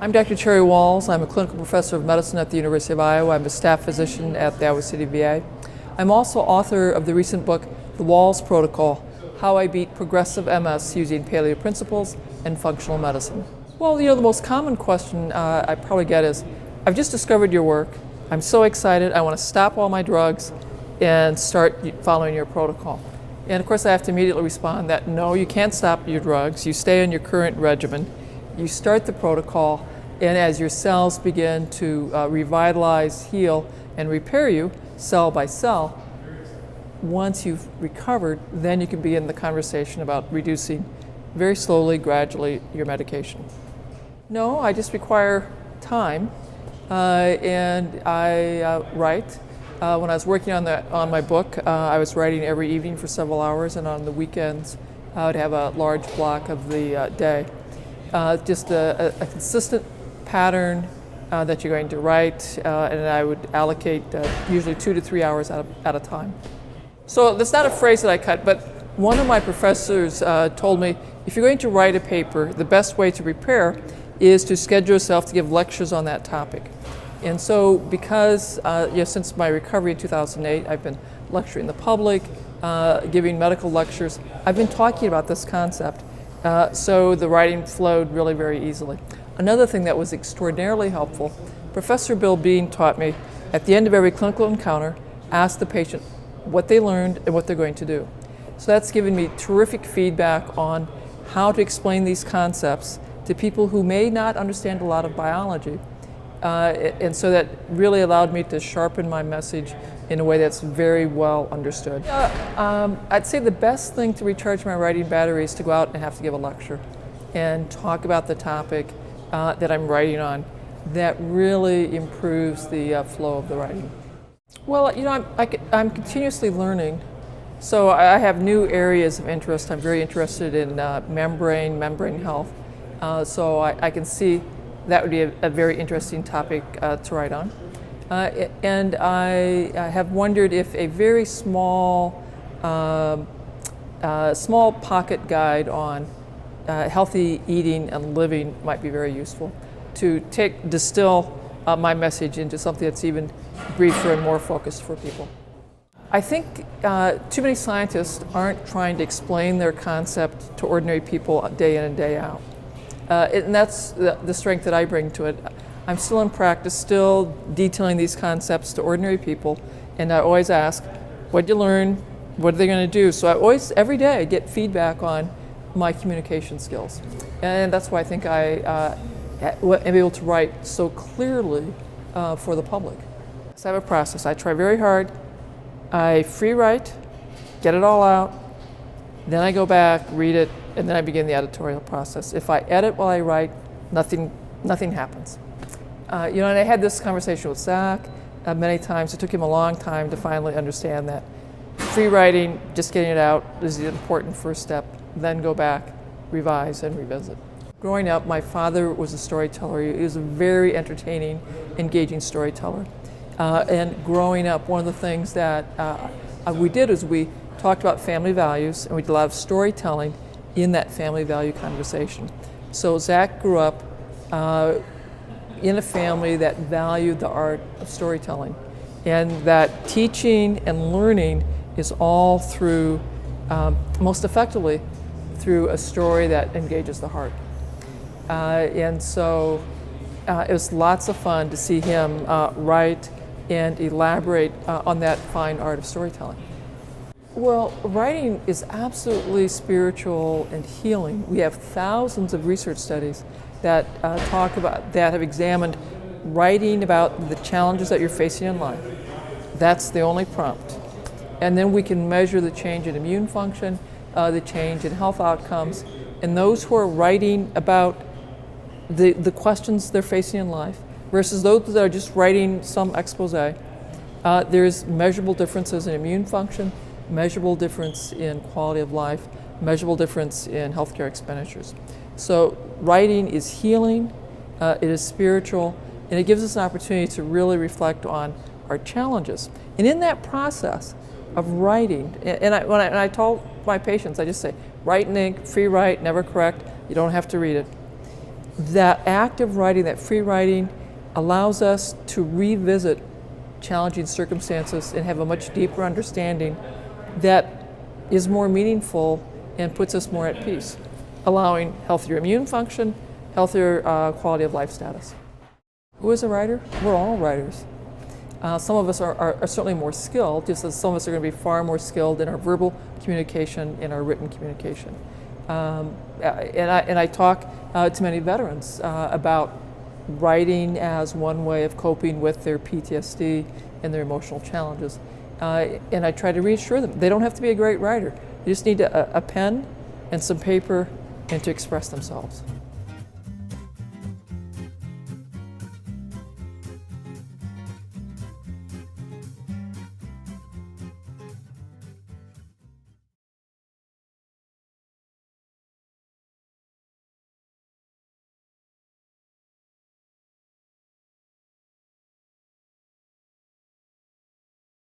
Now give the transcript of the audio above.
I'm Dr. Cherry Wahls. I'm a clinical professor of medicine at the University of Iowa. I'm a staff physician at the Iowa City VA. I'm also author of the recent book, The Wahls Protocol, How I Beat Progressive MS Using Paleo Principles and Functional Medicine. Well, the most common question I probably get is, I've just discovered your work. I'm so excited. I want to stop all my drugs and start following your protocol. And of course, I have to immediately respond that no, you can't stop your drugs. You stay on your current regimen. You start the protocol, and as your cells begin to revitalize, heal, and repair you cell by cell, once you've recovered, then you can begin the conversation about reducing very slowly, gradually, your medication. No, I just require time, and I write. When I was working on my book, I was writing every evening for several hours, and on the weekends, I would have a large block of the day. Just a consistent pattern that you're going to write, and I would allocate usually 2 to 3 hours at a time. So that's not a phrase that I cut, but one of my professors told me, if you're going to write a paper, the best way to prepare is to schedule yourself to give lectures on that topic. And so because since my recovery in 2008, I've been lecturing the public, giving medical lectures, I've been talking about this concept. So the writing flowed really very easily. Another thing that was extraordinarily helpful, Professor Bill Bean taught me, at the end of every clinical encounter, ask the patient what they learned and what they're going to do. So that's given me terrific feedback on how to explain these concepts to people who may not understand a lot of biology. And so that really allowed me to sharpen my message in a way that's very well understood. I'd say the best thing to recharge my writing battery is to go out and have to give a lecture and talk about the topic that I'm writing on. That really improves the flow of the writing. Well, I'm continuously learning, so I have new areas of interest. I'm very interested in membrane health, so I can see that would be a very interesting topic to write on. And I have wondered if a very small pocket guide on healthy eating and living might be very useful to distill my message into something that's even briefer and more focused for people. I think too many scientists aren't trying to explain their concept to ordinary people day in and day out. And that's the strength that I bring to it. I'm still in practice, still detailing these concepts to ordinary people, and I always ask, what did you learn? What are they going to do? So I always, every day, get feedback on my communication skills. And that's why I think I am able to write so clearly for the public. So I have a process. I try very hard. I free write, get it all out, then I go back, read it, and then I begin the editorial process. If I edit while I write, nothing happens. And I had this conversation with Zach many times. It took him a long time to finally understand that free writing, just getting it out, is the important first step. Then go back, revise, and revisit. Growing up, my father was a storyteller. He was a very entertaining, engaging storyteller. And growing up, one of the things that we did is we talked about family values, and we did a lot of storytelling in that family value conversation. So Zach grew up in a family that valued the art of storytelling, and that teaching and learning is all through, most effectively, through a story that engages the heart. And so it was lots of fun to see him write and elaborate on that fine art of storytelling. Well, writing is absolutely spiritual and healing. We have thousands of research studies that have examined writing about the challenges that you're facing in life. That's the only prompt. And then we can measure the change in immune function, the change in health outcomes, and those who are writing about the questions they're facing in life versus those that are just writing some expose. There's measurable differences in immune function, measurable difference in quality of life, measurable difference in healthcare expenditures. So writing is healing, it is spiritual, and it gives us an opportunity to really reflect on our challenges. And in that process of writing, when I told my patients, I just say, write in ink, free write, never correct, you don't have to read it. that active writing, that free writing, allows us to revisit challenging circumstances and have a much deeper understanding that is more meaningful and puts us more at peace, allowing healthier immune function, healthier quality of life status. Who is a writer? We're all writers. Some of us are certainly more skilled, just as some of us are going to be far more skilled in our verbal communication, in our written communication. And I talk to many veterans about writing as one way of coping with their PTSD and their emotional challenges. And I try to reassure them, they don't have to be a great writer. They just need a pen and some paper and to express themselves.